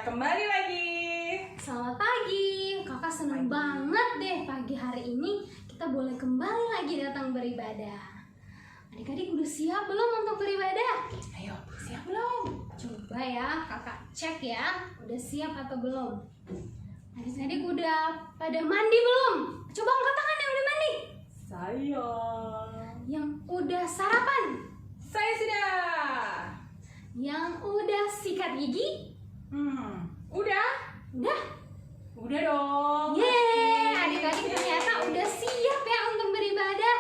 kembali lagi. Selamat pagi, kakak seneng banget deh pagi hari ini kita boleh kembali lagi datang beribadah. Adik-adik udah siap belum untuk beribadah? Ayo, siap belum? Coba ya kakak cek ya, udah siap atau belum? Adik-adik udah pada mandi belum? Coba angkat tangan yang udah mandi. Saya. Yang udah sarapan? Saya sudah. Yang udah sikat gigi? Udah? Udah? Udah dong. Yeay, adik-adik ternyata udah siap ya untuk beribadah.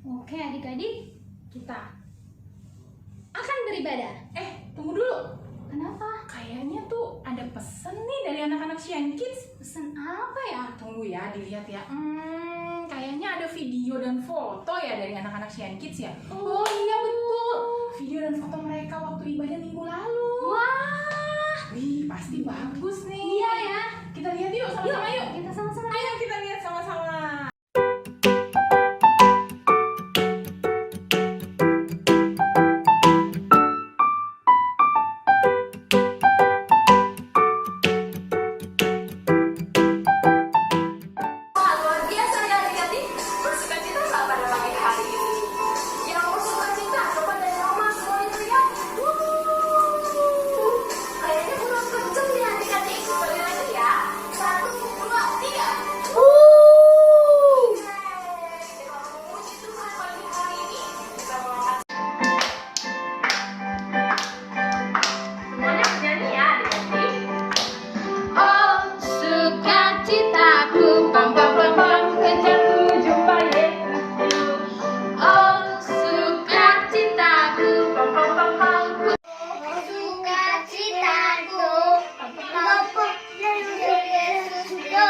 Oke adik-adik, kita akan beribadah. Tunggu dulu. Kenapa? Kayaknya tuh ada pesan nih dari anak-anak Shine Kids. Pesan apa ya? Tunggu ya, dilihat ya. Kayaknya ada video dan foto ya dari anak-anak Shine Kids ya. Oh iya betul. Video dan foto mereka waktu ibadah minggu lalu. Wah, Wih, pasti bagus nih. iya ya. Kita lihat yuk sama-sama yuk. Kita sama-sama. Ayo kita lihat sama-sama. Luar biasa ya adik-adik, bersukacita pada pagi hari ini. Yang bersukacita coba dari mama semua itu ya. Kayaknya belum kenceng nih adik-adik. Sekali lagi ya. 1, 2, 3. Kita memuji Tuhan pagi hari ini. Kita mengangkat semuanya bernyanyi ya adik-adik. Oh, sukacitaku, pam pam pam pam, kejarku jumpa Yesusku. Oh, sukacitaku, pam pam pam pam. Sukacitaku, mampu dari Yesusku.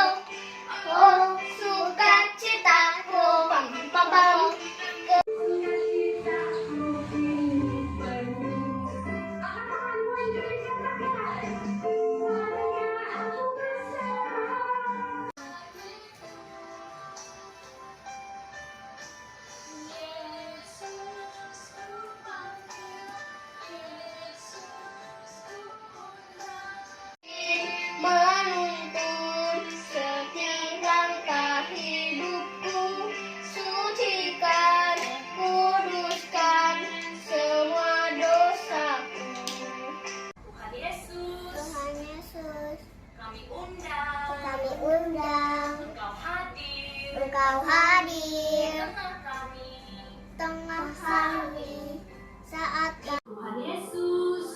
Oh, sukacitaku, pam. Menuntun setiap langkah hidupku, sucikan, kuduskan semua dosaku. Tuhan Yesus, Tuhan Yesus, kami undang Engkau hadir tengah kami. tengah kami saat Tuhan Yesus,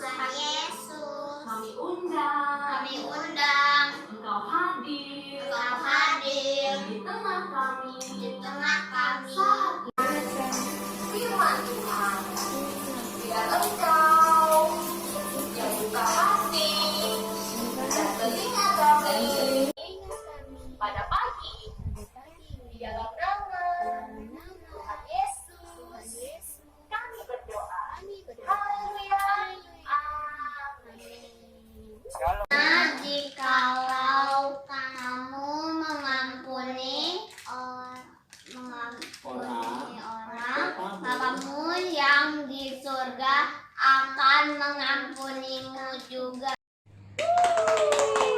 kami undang Engkau hadir di tengah kami. Saat firman Tuhan, biar Engkau yang buka hati dan telinga kami pada pagi ini. Di dalam nama Tuhan Yesus, kami berdoa. Haleluya. Amin. jikalau kamu mengampuni orang, Bapamu yang di surga akan mengampunimu juga.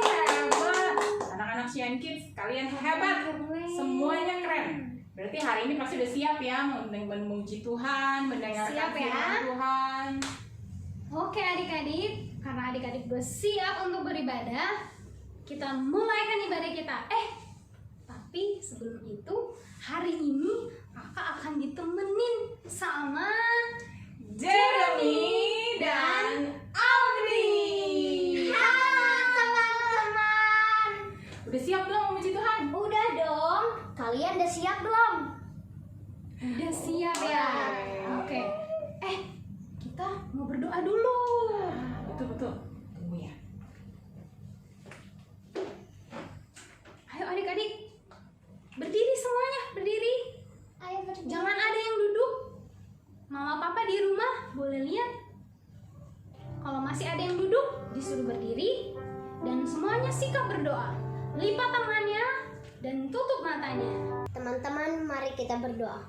Hebat. Anak-anak Shine Kids, kalian hebat. Semuanya keren. Berarti hari ini pasti udah siap ya memuji Tuhan, mendengarkan Siap ya. firman Tuhan. Oke adik-adik, karena adik-adik udah siap untuk beribadah, kita mulaikan ibadah kita. Tapi sebelum itu, hari ini kakak akan ditemenin sama Jeremy dan Audrey. Teman-teman, Udah siap belum memuji Tuhan? udah dong. Kalian udah siap belum? Udah siap ya? Oke. Kita mau berdoa dulu. Betul. Tunggu ya. Ayo adik-adik, berdiri semuanya, berdiri. Ayo berdiri. Jangan ada yang duduk. Mama papa di rumah boleh lihat. Kalau masih ada yang duduk, disuruh berdiri. Dan semuanya sikap berdoa. Lipat tangannya dan tutup matanya. Teman-teman, mari kita berdoa.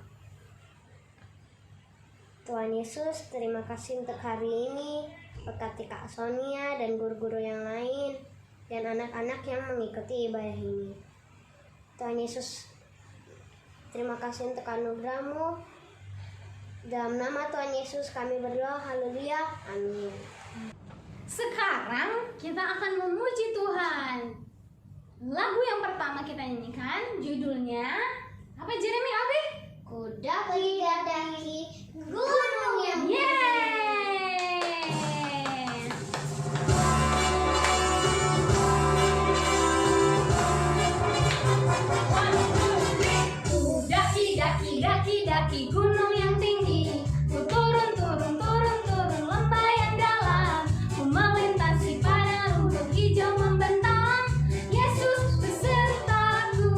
Tuhan Yesus, terima kasih untuk hari ini. berkati Kak Sonia dan guru-guru yang lain dan anak-anak yang mengikuti ibadah ini. Tuhan Yesus, terima kasih untuk anugerah-Mu. Dalam nama Tuhan Yesus kami berdoa, haleluya, amin. Sekarang kita akan memuji Tuhan. Lagu yang pertama kita nyanyikan judulnya apa, Jeremy? Abi? Kuda daki gunung yang Yeay! Daki gunung yang tinggi, ku turun lembah yang dalam, ku melintasi padang rumput hijau membentang. Yesus besertaku,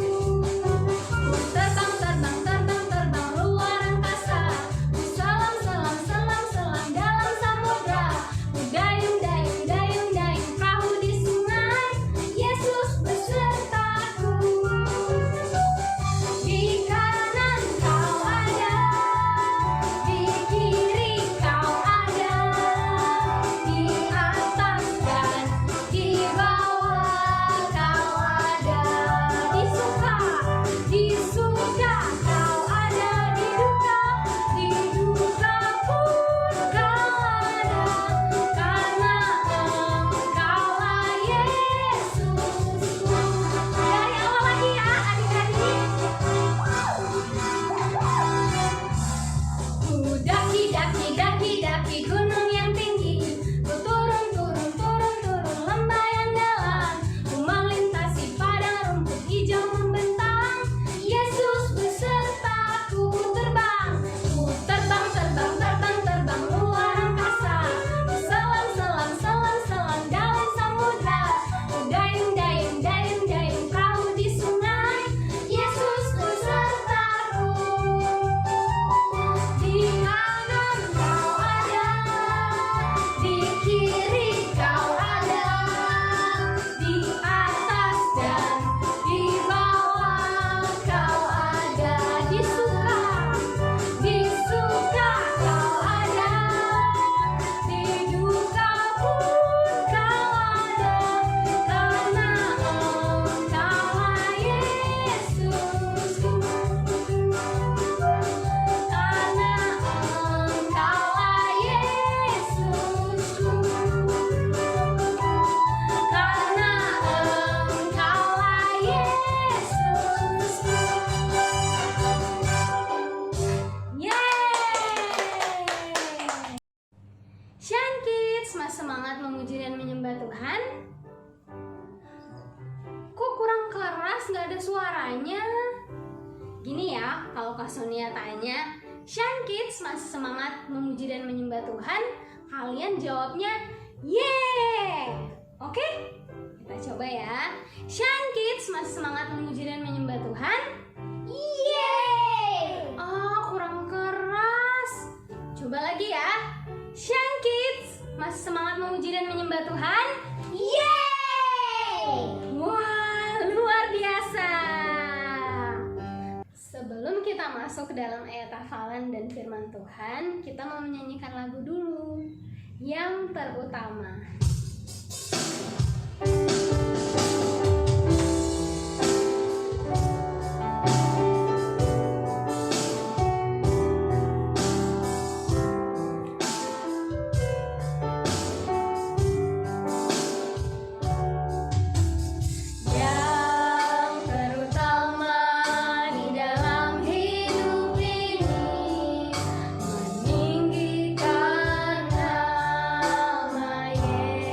ku terbang luar angkasa, ku selam dalam samudra, ku dayung perahu di sungai. Yesus besertaku. Di kanan kau ada, di kiri kau ada, di atas dan di bawah kau ada. Di suka kau ada, di duka pun kau ada, karena Engkaulah Yesusku. Dari awal lagi ya adik-adik. Ku daki gunung yang tinggi, ku turun lembah yang dalam, ku melintasi padang rumput hijau membentang. Yesus besertaku, ku terbang luar angkasa, ku selam dalam samudra, ku dayung perahu di sungai. Yesus besertaku. Di kanan kau ada, di kiri kau ada, di atas dan di bawah kau ada. Di suka kau ada, di duka pun kau ada, karena Engkaulah Yesusku. Karena Engkaulah Yesusku. Karena Engkaulah Yesusku. Yeay! Shine Kids, mas semangat memuji dan menyembah Tuhan. Kok kurang keras, nggak ada suaranya? Gini ya, kalau Kak Sonia tanya, Shine Kids masih semangat memuji dan menyembah Tuhan, kalian jawabnya yeay. Oke? Kita coba ya. Shine Kids masih semangat memuji dan menyembah Tuhan. Yeay. Kurang keras. Coba lagi ya. Shine Kids masih semangat memuji dan menyembah Tuhan. yeay. Wah, luar biasa. Sebelum kita masuk ke dalam ayat hafalan dan firman Tuhan, kita mau menyanyikan lagu dulu. Yang terutama. Yang terutama di dalam hidup ini, meninggikan nama Yesus.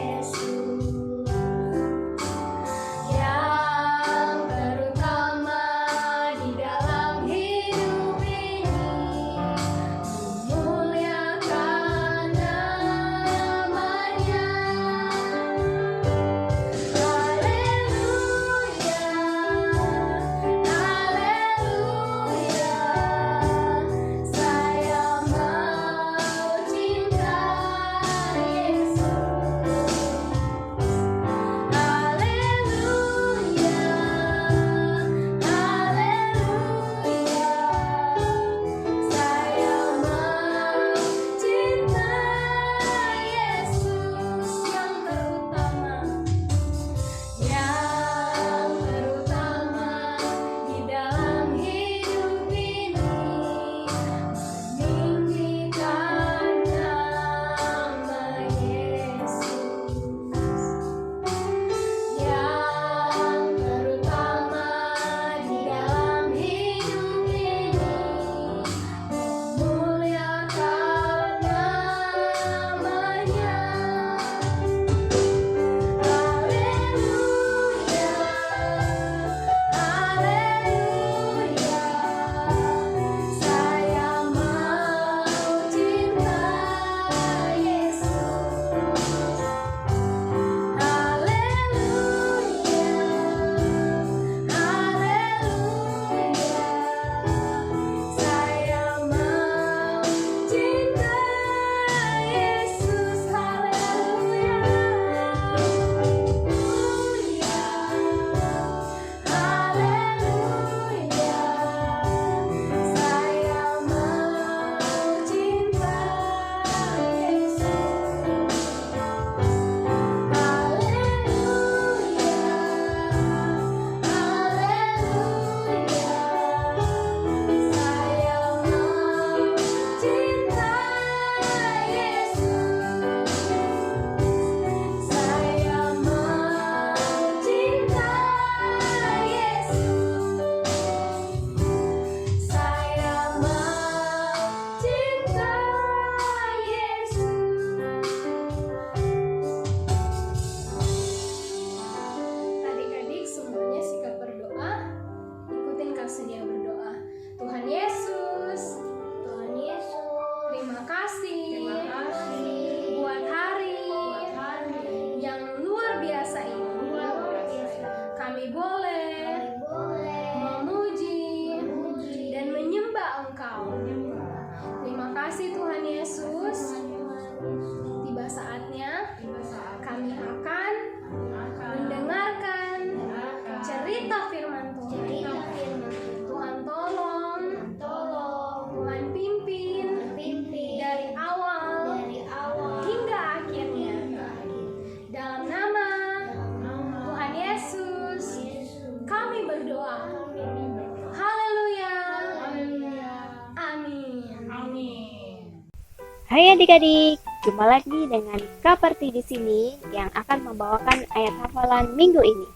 Hai adik-adik, jumpa lagi dengan Kak Parti di sini yang akan membawakan ayat hafalan minggu ini.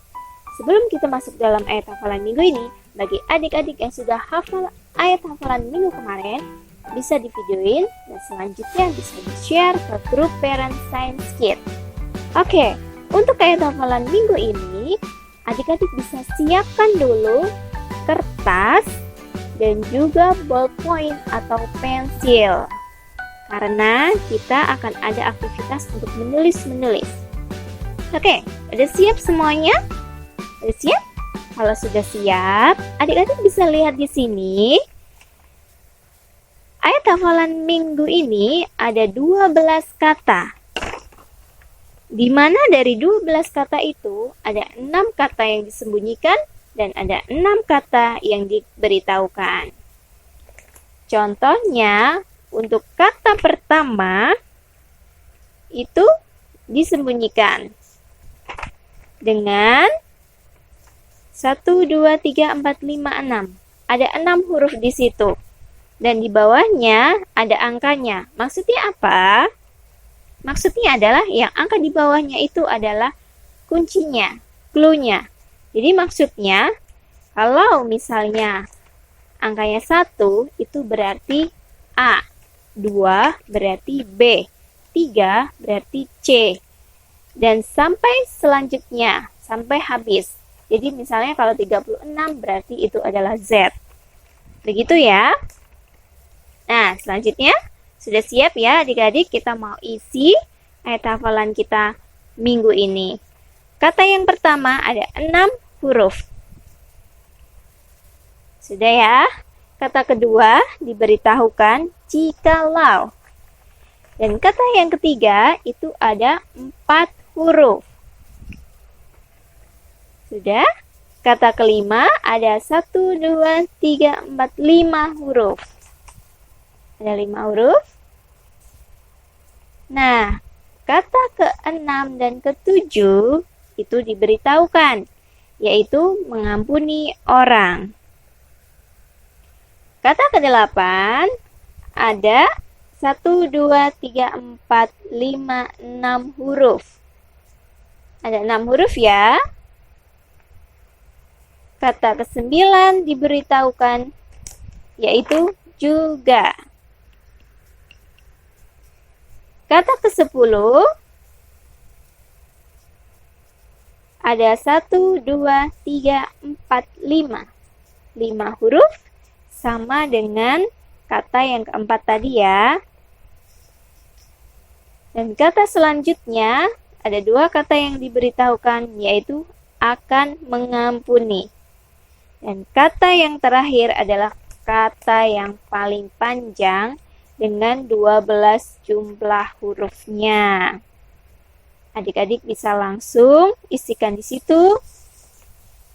Sebelum kita masuk dalam ayat hafalan minggu ini, bagi adik-adik yang sudah hafal ayat hafalan minggu kemarin, bisa di-videoin dan selanjutnya bisa di-share ke grup Parent Science Kit. Oke, untuk ayat hafalan minggu ini, adik-adik bisa siapkan dulu kertas dan juga ballpoint atau pensil. Karena kita akan ada aktivitas untuk menulis-menulis. Oke, udah siap semuanya? Udah siap? Kalau sudah siap, adik-adik bisa lihat di sini. Ayat hafalan minggu ini ada 12 kata. Di mana dari 12 kata itu ada 6 kata yang disembunyikan dan ada 6 kata yang diberitahukan. Contohnya, untuk kata pertama itu disembunyikan dengan 1, 2, 3, 4, 5, 6. Ada 6 huruf di situ. Dan di bawahnya ada angkanya. Maksudnya apa? Maksudnya adalah yang angka di bawahnya itu adalah kuncinya, clue-nya. Jadi maksudnya kalau misalnya angkanya 1 itu berarti A. 2 berarti B, 3 berarti C, dan sampai selanjutnya, sampai habis. Jadi misalnya kalau 36 berarti itu adalah Z. Begitu ya. Nah, selanjutnya sudah siap ya adik-adik, kita mau isi ayat hafalan kita minggu ini. Kata yang pertama ada 6 huruf. Sudah ya. Kata kedua diberitahukan jikalau. Dan kata yang ketiga itu ada 4 huruf. Sudah? Kata kelima ada 1, 2, 3, 4, 5 huruf. Ada 5 huruf. Nah, kata ke-6 dan ke-7 itu diberitahukan, yaitu mengampuni orang. Kata ke-8 ada 1, 2, 3, 4, 5, 6 huruf. Ada 6 huruf ya. Kata ke-9 diberitahukan, yaitu juga. Kata ke-10 ada 1, 2, 3, 4, 5. 5 huruf. Sama dengan kata yang keempat tadi ya. Dan kata selanjutnya ada 2 kata yang diberitahukan, yaitu akan mengampuni. Dan kata yang terakhir adalah kata yang paling panjang dengan 12 jumlah hurufnya. Adik-adik bisa langsung isikan di situ.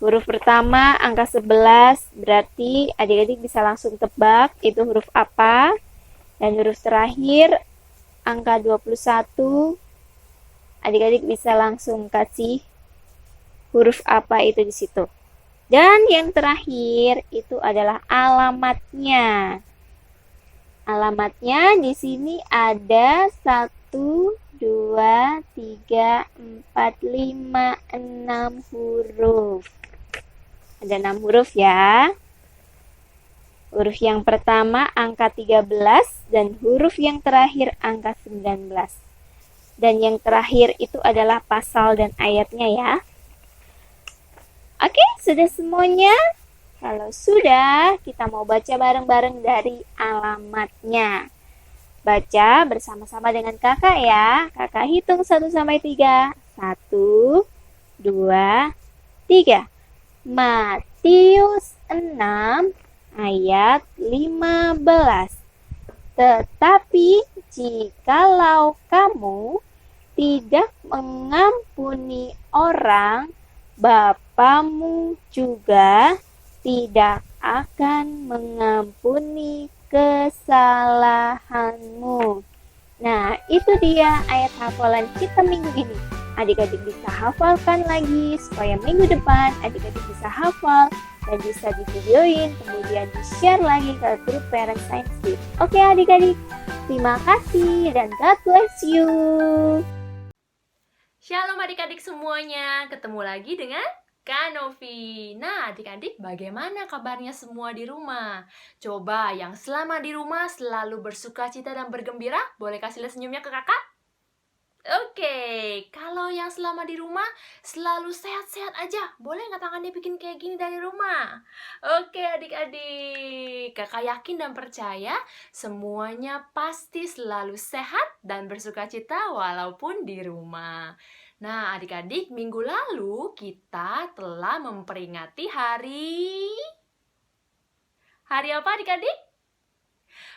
Huruf pertama angka 11, berarti adik-adik bisa langsung tebak itu huruf apa. Dan huruf terakhir angka 21, adik-adik bisa langsung kasih huruf apa itu di situ. Dan yang terakhir itu adalah alamatnya. Alamatnya di sini ada 1, 2, 3, 4, 5, 6 huruf. Ada 6 huruf ya. Huruf yang pertama angka 13 dan huruf yang terakhir angka 19. Dan yang terakhir itu adalah pasal dan ayatnya ya. Oke, sudah semuanya? Kalau sudah, kita mau baca bareng-bareng dari alamatnya. Baca bersama-sama dengan kakak ya. Kakak hitung 1 sampai 3. 1, 2, 3. Matius 6 ayat 15. Tetapi jikalau kamu tidak mengampuni orang, Bapamu juga tidak akan mengampuni kesalahanmu. Nah, itu dia ayat hafalan kita minggu ini. Adik-adik bisa hafalkan lagi supaya minggu depan adik-adik bisa hafal dan bisa divideoin, kemudian di-share lagi ke grup Parent Science Week. Oke adik-adik, terima kasih dan God bless you. Shalom adik-adik semuanya, ketemu lagi dengan Kak Novi. Nah adik-adik, bagaimana kabarnya semua di rumah? Coba yang selama di rumah selalu bersuka cita dan bergembira, boleh kasih lihat senyumnya ke kakak? Oke, kalau yang selama di rumah selalu sehat-sehat aja, boleh nggak tangannya bikin kayak gini dari rumah? Oke adik-adik, kakak yakin dan percaya semuanya pasti selalu sehat dan bersuka cita walaupun di rumah. Nah adik-adik, minggu lalu kita telah memperingati hari apa adik-adik?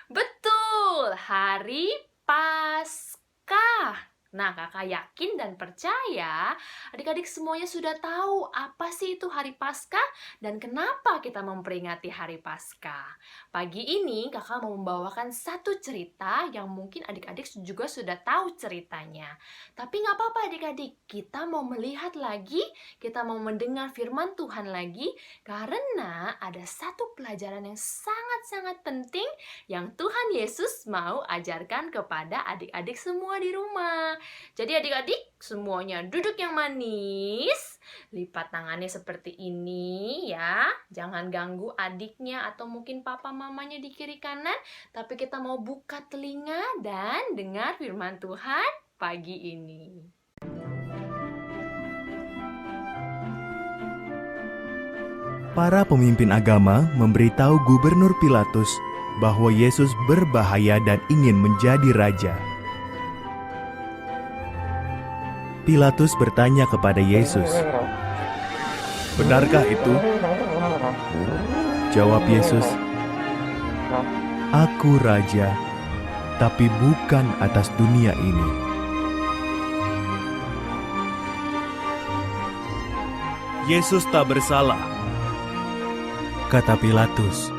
Betul, hari Paskah. Nah, kakak yakin dan percaya adik-adik semuanya sudah tahu apa sih itu hari Paskah dan kenapa kita memperingati hari Paskah. Pagi ini kakak mau membawakan satu cerita yang mungkin adik-adik juga sudah tahu ceritanya. Tapi nggak apa-apa adik-adik, kita mau melihat lagi, kita mau mendengar firman Tuhan lagi karena ada satu pelajaran yang sangat-sangat penting yang Tuhan Yesus mau ajarkan kepada adik-adik semua di rumah. Jadi adik-adik semuanya duduk yang manis, lipat tangannya seperti ini ya. Jangan ganggu adiknya atau mungkin papa mamanya di kiri kanan, tapi kita mau buka telinga dan dengar firman Tuhan pagi ini. Para pemimpin agama memberitahu Gubernur Pilatus bahwa Yesus berbahaya dan ingin menjadi raja. Pilatus bertanya kepada Yesus, "Benarkah itu?" Jawab Yesus, "Aku raja, tapi bukan atas dunia ini." Yesus tak bersalah, kata Pilatus.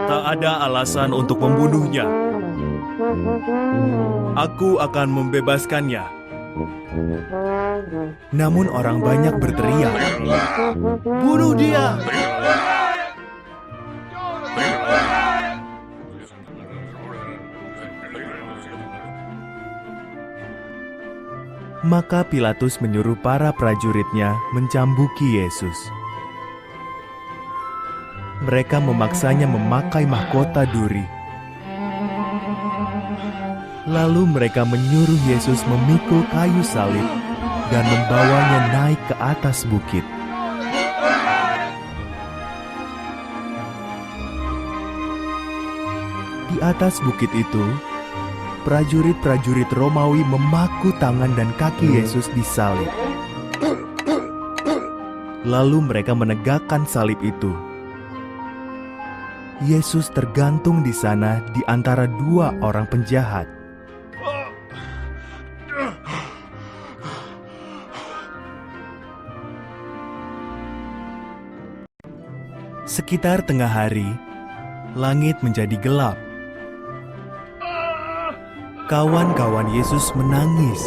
Tak ada alasan untuk membunuhnya. Aku akan membebaskannya. Namun orang banyak berteriak, "Bunuh dia!" Maka Pilatus menyuruh para prajuritnya mencambuki Yesus. Mereka memaksanya memakai mahkota duri. Lalu mereka menyuruh Yesus memikul kayu salib dan membawanya naik ke atas bukit. Di atas bukit itu, prajurit-prajurit Romawi memaku tangan dan kaki Yesus disalib. Lalu mereka menegakkan salib itu. Yesus tergantung di sana di antara dua orang penjahat. Sekitar tengah hari, langit menjadi gelap. Kawan-kawan Yesus menangis.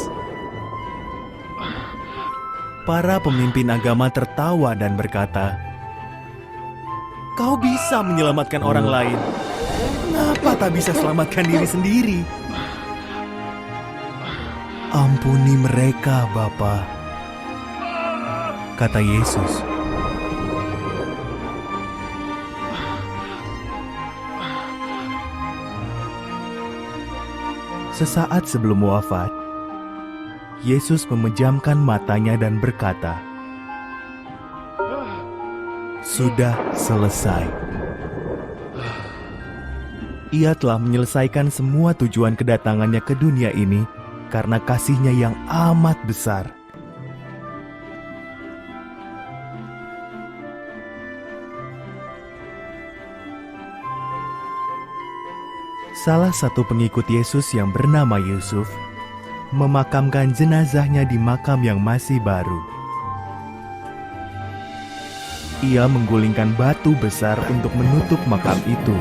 Para pemimpin agama tertawa dan berkata, "Kau bisa menyelamatkan orang lain. Kenapa tak bisa selamatkan diri sendiri?" "Ampuni mereka, Bapa," kata Yesus. Sesaat sebelum wafat, Yesus memejamkan matanya dan berkata, "Sudah selesai." Ia telah menyelesaikan semua tujuan kedatangannya ke dunia ini karena kasih-Nya yang amat besar. Salah satu pengikut Yesus yang bernama Yusuf memakamkan jenazahnya di makam yang masih baru. Ia menggulingkan batu besar untuk menutup makam itu.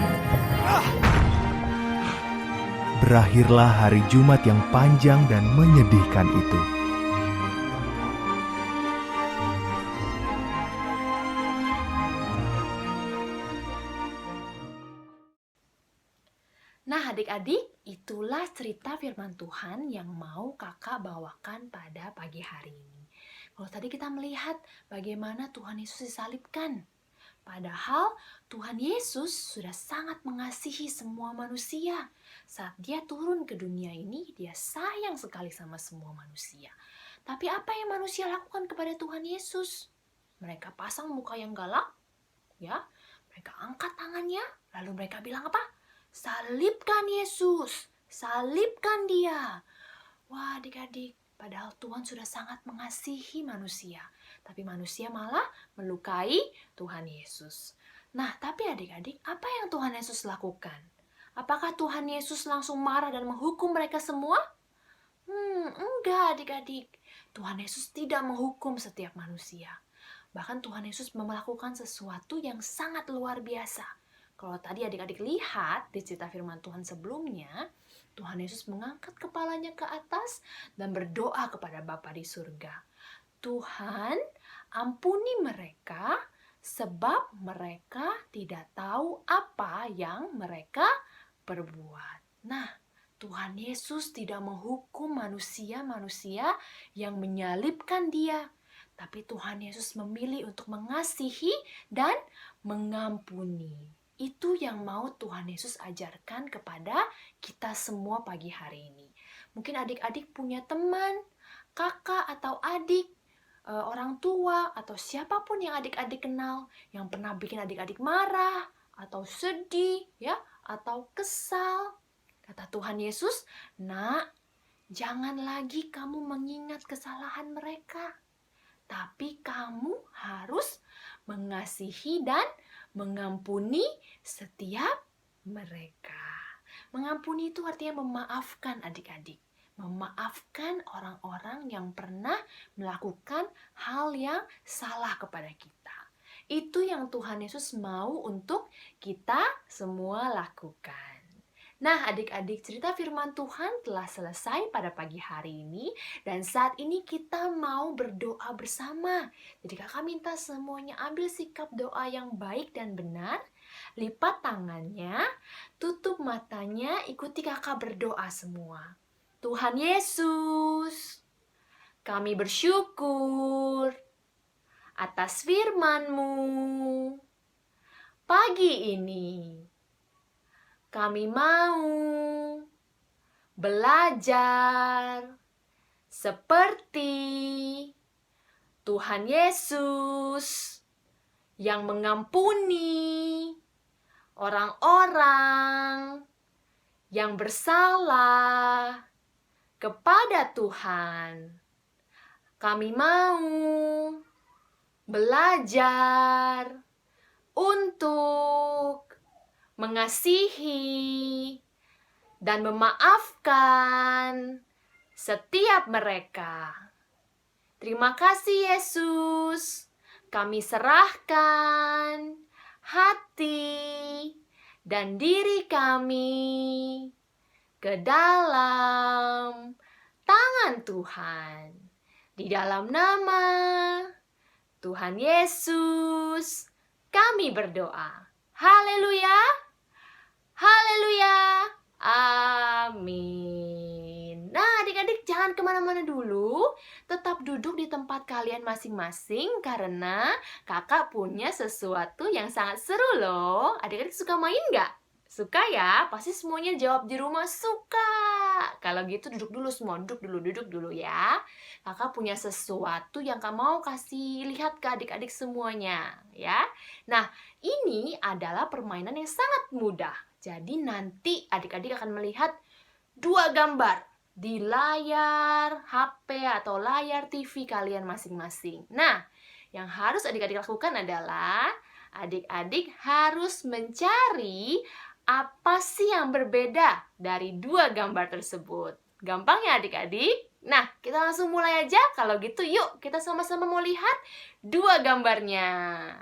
Berakhirlah hari Jumat yang panjang dan menyedihkan itu. adik-adik, itulah cerita firman Tuhan yang mau kakak bawakan pada pagi hari ini. Kalau tadi kita melihat bagaimana Tuhan Yesus disalibkan. Padahal Tuhan Yesus sudah sangat mengasihi semua manusia. Saat dia turun ke dunia ini, dia sayang sekali sama semua manusia. Tapi apa yang manusia lakukan kepada Tuhan Yesus? Mereka pasang muka yang galak, ya. Mereka angkat tangannya, lalu mereka bilang apa? Salibkan Yesus, salibkan dia. Wah, adik-adik, padahal Tuhan sudah sangat mengasihi manusia. Tapi manusia malah melukai Tuhan Yesus. Nah, tapi adik-adik, apa yang Tuhan Yesus lakukan? Apakah Tuhan Yesus langsung marah dan menghukum mereka semua? Enggak adik-adik. Tuhan Yesus tidak menghukum setiap manusia. Bahkan Tuhan Yesus melakukan sesuatu yang sangat luar biasa. Kalau tadi adik-adik lihat di cerita firman Tuhan sebelumnya, Tuhan Yesus mengangkat kepalanya ke atas dan berdoa kepada Bapa di surga. Tuhan, ampuni mereka sebab mereka tidak tahu apa yang mereka perbuat. Nah, Tuhan Yesus tidak menghukum manusia-manusia yang menyalibkan dia. Tapi Tuhan Yesus memilih untuk mengasihi dan mengampuni. Itu yang mau Tuhan Yesus ajarkan kepada kita semua pagi hari ini. Mungkin adik-adik punya teman, kakak atau adik, orang tua, atau siapapun yang adik-adik kenal, yang pernah bikin adik-adik marah, atau sedih, ya, atau kesal. Kata Tuhan Yesus, "Nak, jangan lagi kamu mengingat kesalahan mereka. Tapi kamu harus mengasihi dan mengampuni setiap mereka." Mengampuni itu artinya memaafkan adik-adik. Memaafkan orang-orang yang pernah melakukan hal yang salah kepada kita. Itu yang Tuhan Yesus mau untuk kita semua lakukan. Nah, adik-adik, cerita firman Tuhan telah selesai pada pagi hari ini. Dan saat ini kita mau berdoa bersama. Jadi kakak minta semuanya ambil sikap doa yang baik dan benar. Lipat tangannya, tutup matanya, ikuti kakak berdoa semua. Tuhan Yesus, kami bersyukur atas firman-Mu. Pagi ini kami mau belajar seperti Tuhan Yesus yang mengampuni orang-orang yang bersalah kepada Tuhan. Kami mau belajar untuk mengasihi dan memaafkan setiap mereka. Terima kasih Yesus. Kami serahkan hati dan diri kami ke dalam tangan Tuhan. Di dalam nama Tuhan Yesus, kami berdoa. Haleluya! Haleluya, amin. Nah, adik-adik jangan kemana-mana dulu. Tetap duduk di tempat kalian masing-masing karena kakak punya sesuatu yang sangat seru loh. Adik-adik suka main nggak? Suka ya? Pasti semuanya jawab di rumah suka. Kalau gitu duduk dulu semua, duduk dulu ya. Kakak punya sesuatu yang kakak mau kasih lihat ke adik-adik semuanya ya. Nah, ini adalah permainan yang sangat mudah. Jadi nanti adik-adik akan melihat dua gambar di layar HP atau layar TV kalian masing-masing. Nah, yang harus adik-adik lakukan adalah adik-adik harus mencari apa sih yang berbeda dari dua gambar tersebut. Gampang ya adik-adik? Nah, kita langsung mulai aja. Kalau gitu yuk kita sama-sama mau lihat dua gambarnya.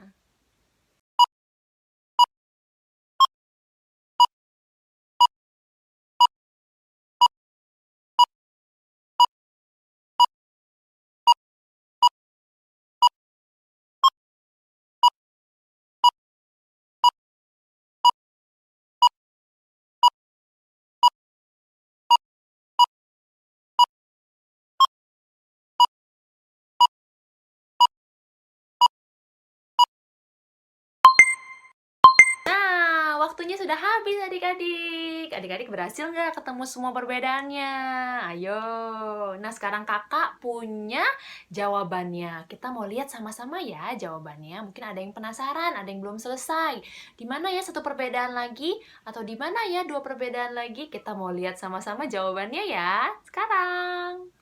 waktunya sudah habis adik-adik. Adik-adik berhasil nggak ketemu semua perbedaannya? Ayo. Nah, sekarang kakak punya jawabannya. Kita mau lihat sama-sama ya jawabannya. Mungkin ada yang penasaran, ada yang belum selesai. Di mana ya satu perbedaan lagi? Atau di mana ya dua perbedaan lagi? Kita mau lihat sama-sama jawabannya ya. Sekarang.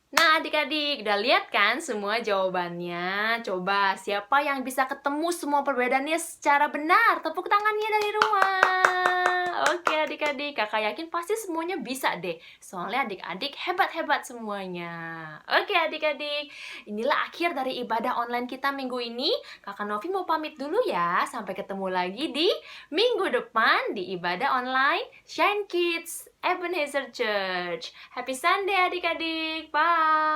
Nah, adik-adik, udah lihat kan semua jawabannya? Coba, siapa yang bisa ketemu semua perbedaannya secara benar? Tepuk tangannya dari rumah. Oke, adik-adik, kakak yakin pasti semuanya bisa deh. Soalnya adik-adik hebat-hebat semuanya. Oke, adik-adik, inilah akhir dari ibadah online kita minggu ini. Kakak Novi mau pamit dulu ya. Sampai ketemu lagi di minggu depan di ibadah online Shine Kids Ebenezer Church. Happy Sunday adik-adik. Bye.